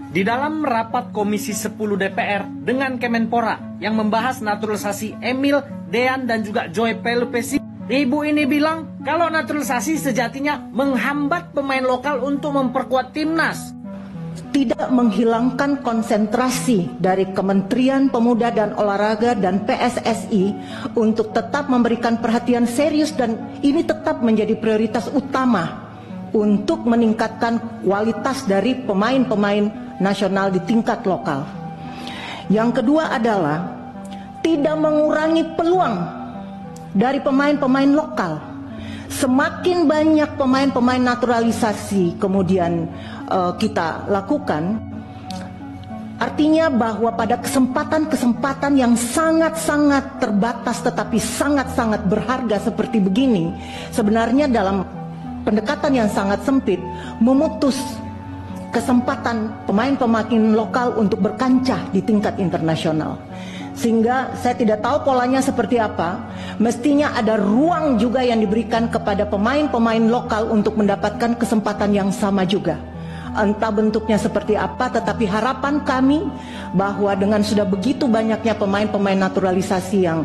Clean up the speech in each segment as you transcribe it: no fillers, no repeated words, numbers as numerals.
Di dalam rapat Komisi 10 DPR dengan Kemenpora yang membahas naturalisasi Emil, Dean, dan juga Joy Pelupesi, ibu ini bilang kalau naturalisasi sejatinya menghambat pemain lokal untuk memperkuat timnas. Tidak menghilangkan konsentrasi dari Kementerian Pemuda dan Olahraga dan PSSI untuk tetap memberikan perhatian serius dan ini tetap menjadi prioritas utama untuk meningkatkan kualitas dari pemain-pemain nasional di tingkat lokal. Yang kedua adalah tidak mengurangi peluang dari pemain-pemain lokal. Semakin banyak pemain-pemain naturalisasi kemudian kita lakukan, artinya bahwa pada kesempatan-kesempatan yang sangat-sangat terbatas tetapi sangat-sangat berharga seperti begini, sebenarnya dalam pendekatan yang sangat sempit memutus kesempatan pemain-pemain lokal untuk berkancah di tingkat internasional. Sehingga saya tidak tahu polanya seperti apa, mestinya ada ruang juga yang diberikan kepada pemain-pemain lokal untuk mendapatkan kesempatan yang sama juga. Entah bentuknya seperti apa, tetapi harapan kami bahwa dengan sudah begitu banyaknya pemain-pemain naturalisasi yang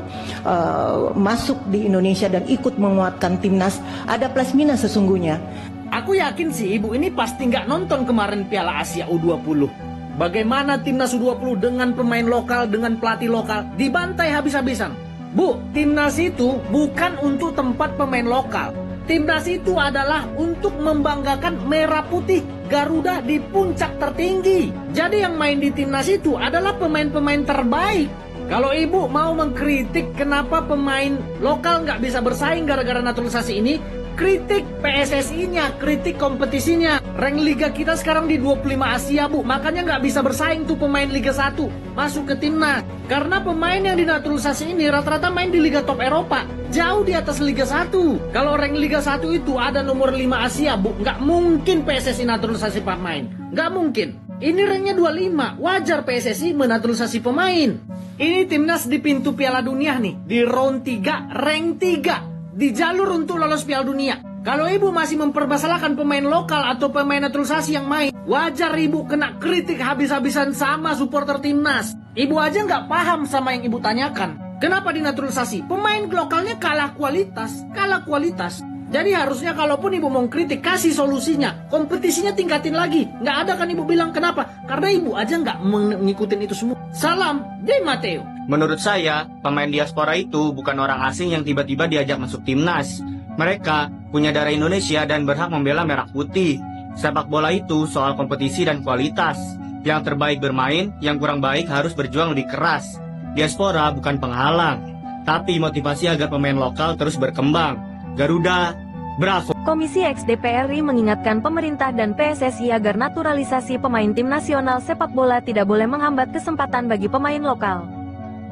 masuk di Indonesia dan ikut menguatkan timnas, ada plus minus sesungguhnya. Aku yakin sih ibu ini pasti nggak nonton kemarin Piala Asia U20. Bagaimana timnas U20 dengan pemain lokal, dengan pelatih lokal, dibantai habis-habisan. Bu, timnas itu bukan untuk tempat pemain lokal. Timnas itu adalah untuk membanggakan merah putih Garuda di puncak tertinggi. Jadi yang main di timnas itu adalah pemain-pemain terbaik. Kalau ibu mau mengkritik kenapa pemain lokal nggak bisa bersaing gara-gara naturalisasi ini, kritik PSSI-nya, kritik kompetisinya. Rank Liga kita sekarang di 25 Asia, Bu. Makanya nggak bisa bersaing tuh pemain Liga 1 masuk ke timnas. Karena pemain yang dinaturalisasi ini rata-rata main di Liga Top Eropa, jauh di atas Liga 1. Kalau rank Liga 1 itu ada nomor 5 Asia, Bu. Nggak mungkin PSSI naturalisasi pemain. Nggak mungkin. Ini ranknya 25. Wajar PSSI menaturalisasi pemain. Ini timnas di pintu Piala Dunia nih. Di round 3, rank 3. Di jalur untuk lolos Piala Dunia. Kalau ibu masih mempermasalahkan pemain lokal atau pemain naturalisasi yang main, wajar ibu kena kritik habis-habisan sama supporter timnas. Ibu aja nggak paham sama yang ibu tanyakan. Kenapa dinaturalisasi? Pemain lokalnya kalah kualitas. Jadi harusnya kalaupun ibu mau kritik, kasih solusinya. Kompetisinya tingkatin lagi. Nggak ada kan ibu bilang kenapa? Karena ibu aja nggak mengikutin itu semua. Salam, De Matteo. Menurut saya, pemain diaspora itu bukan orang asing yang tiba-tiba diajak masuk timnas. Mereka punya darah Indonesia dan berhak membela merah putih. Sepak bola itu soal kompetisi dan kualitas. Yang terbaik bermain, yang kurang baik harus berjuang lebih keras. Diaspora bukan penghalang, tapi motivasi agar pemain lokal terus berkembang. Garuda, bravo! Komisi X DPR RI mengingatkan pemerintah dan PSSI agar naturalisasi pemain tim nasional sepak bola tidak boleh menghambat kesempatan bagi pemain lokal.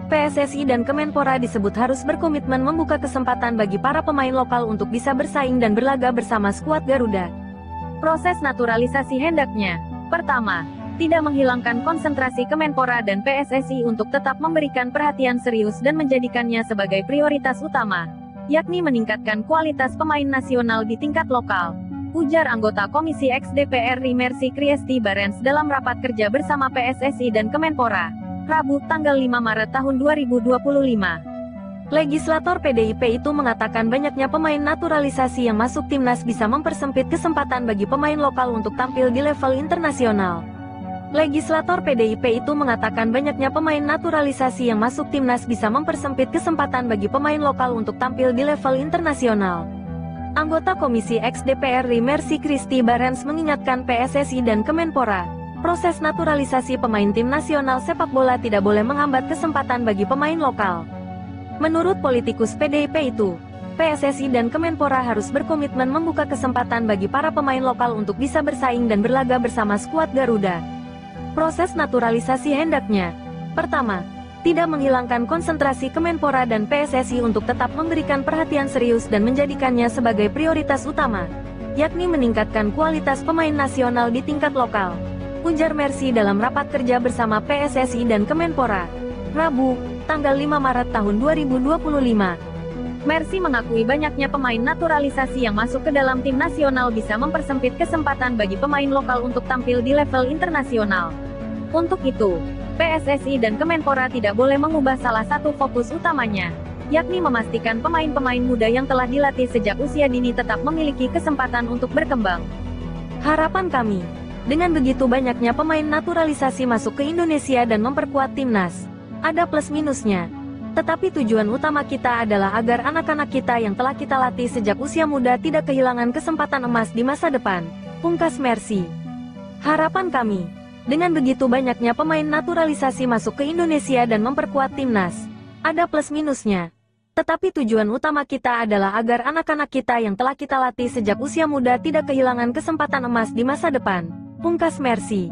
PSSI dan Kemenpora disebut harus berkomitmen membuka kesempatan bagi para pemain lokal untuk bisa bersaing dan berlaga bersama skuad Garuda. Proses naturalisasi hendaknya, pertama, tidak menghilangkan konsentrasi Kemenpora dan PSSI untuk tetap memberikan perhatian serius dan menjadikannya sebagai prioritas utama, yakni meningkatkan kualitas pemain nasional di tingkat lokal, ujar anggota Komisi X DPR RI Mercy Kriesti Barens dalam rapat kerja bersama PSSI dan Kemenpora, Rabu, tanggal 5 Maret tahun 2025. Legislator PDIP itu mengatakan banyaknya pemain naturalisasi yang masuk timnas bisa mempersempit kesempatan bagi pemain lokal untuk tampil di level internasional. Legislator PDIP itu mengatakan banyaknya pemain naturalisasi yang masuk timnas bisa mempersempit kesempatan bagi pemain lokal untuk tampil di level internasional. Anggota Komisi X DPR RI Mercy Kriesti Barens mengingatkan PSSI dan Kemenpora, proses naturalisasi pemain tim nasional sepak bola tidak boleh menghambat kesempatan bagi pemain lokal. Menurut politikus PDIP itu, PSSI dan Kemenpora harus berkomitmen membuka kesempatan bagi para pemain lokal untuk bisa bersaing dan berlaga bersama skuad Garuda. Proses naturalisasi hendaknya, pertama, tidak menghilangkan konsentrasi Kemenpora dan PSSI untuk tetap memberikan perhatian serius dan menjadikannya sebagai prioritas utama, yakni meningkatkan kualitas pemain nasional di tingkat lokal, ujar Mercy dalam rapat kerja bersama PSSI dan Kemenpora, Rabu, tanggal 5 Maret tahun 2025. Mercy mengakui banyaknya pemain naturalisasi yang masuk ke dalam tim nasional bisa mempersempit kesempatan bagi pemain lokal untuk tampil di level internasional. Untuk itu, PSSI dan Kemenpora tidak boleh mengubah salah satu fokus utamanya, yakni memastikan pemain-pemain muda yang telah dilatih sejak usia dini tetap memiliki kesempatan untuk berkembang. Harapan kami, dengan begitu banyaknya pemain naturalisasi masuk ke Indonesia dan memperkuat timnas, ada plus minusnya. Tetapi tujuan utama kita adalah agar anak-anak kita yang telah kita latih sejak usia muda tidak kehilangan kesempatan emas di masa depan, pungkas Mercy. Harapan kami, dengan begitu banyaknya pemain naturalisasi masuk ke Indonesia dan memperkuat timnas, ada plus minusnya. Tetapi tujuan utama kita adalah agar anak-anak kita yang telah kita latih sejak usia muda tidak kehilangan kesempatan emas di masa depan, pungkas Mercy.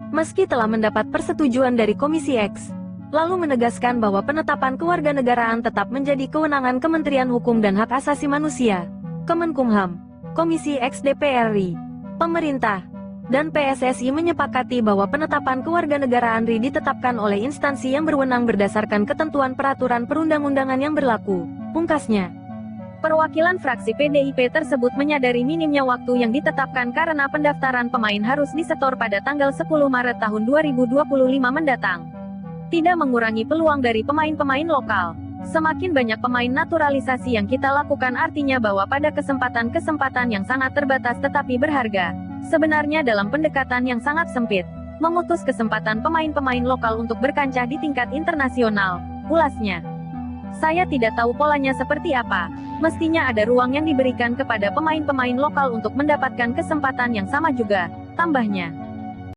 Meski telah mendapat persetujuan dari Komisi X, lalu menegaskan bahwa penetapan kewarganegaraan tetap menjadi kewenangan Kementerian Hukum dan Hak Asasi Manusia, Kemenkumham, Komisi X DPR RI, pemerintah, dan PSSI menyepakati bahwa penetapan kewarganegaraan RI ditetapkan oleh instansi yang berwenang berdasarkan ketentuan peraturan perundang-undangan yang berlaku, pungkasnya. Perwakilan fraksi PDIP tersebut menyadari minimnya waktu yang ditetapkan karena pendaftaran pemain harus disetor pada tanggal 10 Maret tahun 2025 mendatang. Tidak mengurangi peluang dari pemain-pemain lokal. Semakin banyak pemain naturalisasi yang kita lakukan artinya bahwa pada kesempatan-kesempatan yang sangat terbatas tetapi berharga, sebenarnya dalam pendekatan yang sangat sempit, memutus kesempatan pemain-pemain lokal untuk berkancah di tingkat internasional, ulasnya. Saya tidak tahu polanya seperti apa. Mestinya ada ruang yang diberikan kepada pemain-pemain lokal untuk mendapatkan kesempatan yang sama juga, tambahnya.